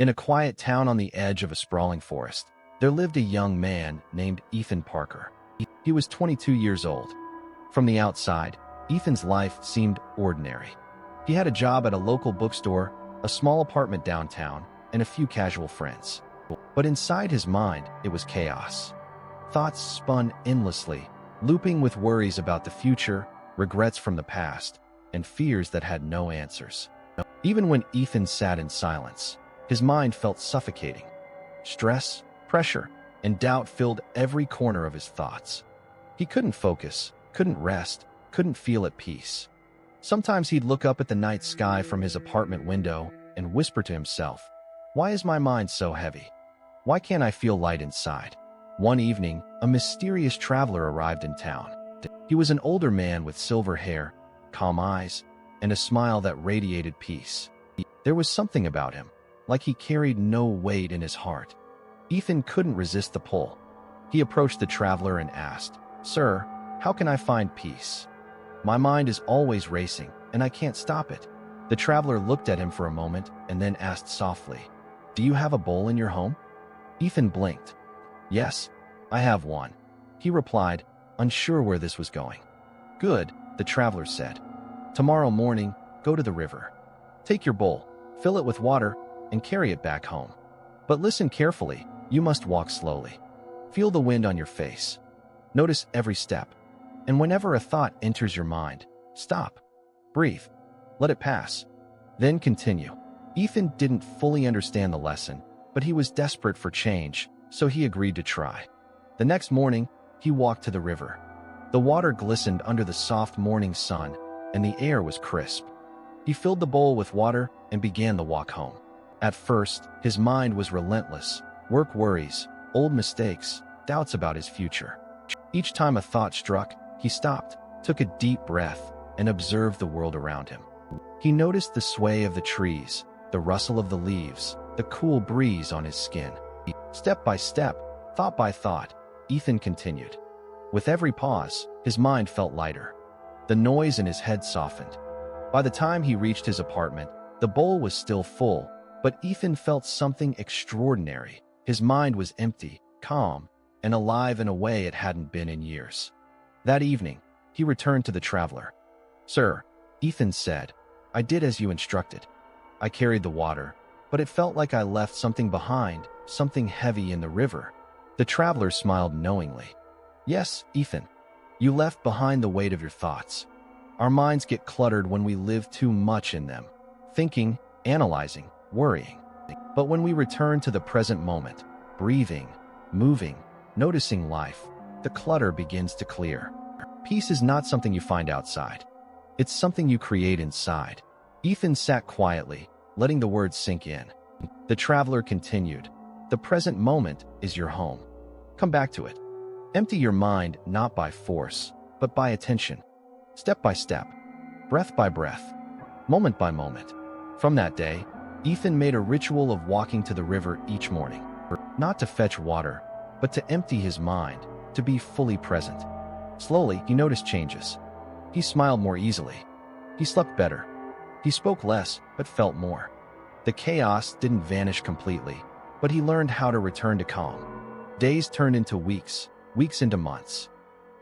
In a quiet town on the edge of a sprawling forest, there lived a young man named Ethan Parker. He was 22 years old. From the outside, Ethan's life seemed ordinary. He had a job at a local bookstore, a small apartment downtown, and a few casual friends. But inside his mind, it was chaos. Thoughts spun endlessly, looping with worries about the future, regrets from the past, and fears that had no answers. Even when Ethan sat in silence, his mind felt suffocating. Stress, pressure, and doubt filled every corner of his thoughts. He couldn't focus, couldn't rest, couldn't feel at peace. Sometimes he'd look up at the night sky from his apartment window and whisper to himself, "Why is my mind so heavy? Why can't I feel light inside?" One evening, a mysterious traveler arrived in town. He was an older man with silver hair, calm eyes, and a smile that radiated peace. There was something about him, like he carried no weight in his heart. Ethan couldn't resist the pull. He approached the traveler and asked, "Sir, how can I find peace? My mind is always racing, and I can't stop it." The traveler looked at him for a moment and then asked softly, "Do you have a bowl in your home?" Ethan blinked. "Yes, I have one," he replied, unsure where this was going. "Good," the traveler said. "Tomorrow morning, go to the river. Take your bowl, fill it with water, and carry it back home. But listen carefully, you must walk slowly. Feel the wind on your face. Notice every step. And whenever a thought enters your mind, stop. Breathe. Let it pass. Then continue." Ethan didn't fully understand the lesson, but he was desperate for change, so he agreed to try. The next morning, he walked to the river. The water glistened under the soft morning sun, and the air was crisp. He filled the bowl with water and began the walk home. At first, his mind was relentless. Work worries, old mistakes, doubts about his future. Each time a thought struck, he stopped, took a deep breath, and observed the world around him. He noticed the sway of the trees, the rustle of the leaves, the cool breeze on his skin. Step by step, thought by thought, Ethan continued. With every pause, his mind felt lighter. The noise in his head softened. By the time he reached his apartment, the bowl was still full, but Ethan felt something extraordinary. His mind was empty, calm, and alive in a way it hadn't been in years. That evening, he returned to the traveler. "Sir," Ethan said, "I did as you instructed. I carried the water, but it felt like I left something behind, something heavy in the river." The traveler smiled knowingly. "Yes, Ethan, you left behind the weight of your thoughts. Our minds get cluttered when we live too much in them, thinking, analyzing, worrying. But when we return to the present moment, breathing, moving, noticing life, the clutter begins to clear. Peace is not something you find outside. It's something you create inside." Ethan sat quietly, letting the words sink in. The traveler continued, "The present moment is your home. Come back to it. Empty your mind not by force, but by attention. Step by step, breath by breath, moment by moment." From that day, Ethan made a ritual of walking to the river each morning, not to fetch water, but to empty his mind, to be fully present. Slowly, he noticed changes. He smiled more easily. He slept better. He spoke less, but felt more. The chaos didn't vanish completely, but he learned how to return to calm. Days turned into weeks, weeks into months.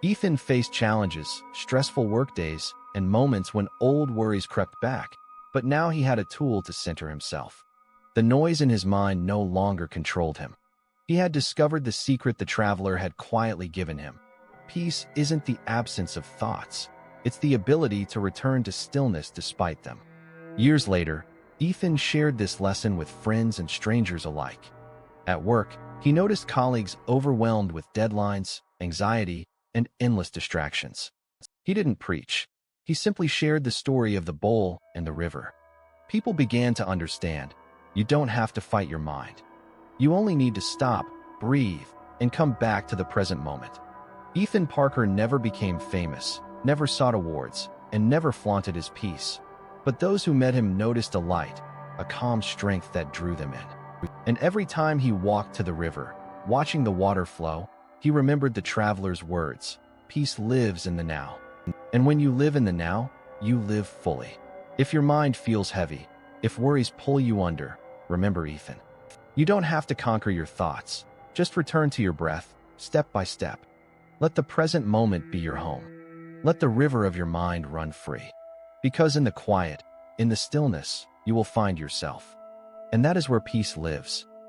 Ethan faced challenges, stressful workdays, and moments when old worries crept back, but now he had a tool to center himself. The noise in his mind no longer controlled him. He had discovered the secret the traveler had quietly given him. Peace isn't the absence of thoughts. It's the ability to return to stillness despite them. Years later, Ethan shared this lesson with friends and strangers alike. At work, he noticed colleagues overwhelmed with deadlines, anxiety, and endless distractions. He didn't preach. He simply shared the story of the bowl and the river. People began to understand, you don't have to fight your mind. You only need to stop, breathe, and come back to the present moment. Ethan Parker never became famous, never sought awards, and never flaunted his peace. But those who met him noticed a light, a calm strength that drew them in. And every time he walked to the river, watching the water flow, he remembered the traveler's words, "Peace lives in the now." And when you live in the now, you live fully. If your mind feels heavy, if worries pull you under, remember Ethan. You don't have to conquer your thoughts. Just return to your breath, step by step. Let the present moment be your home. Let the river of your mind run free. Because in the quiet, in the stillness, you will find yourself. And that is where peace lives.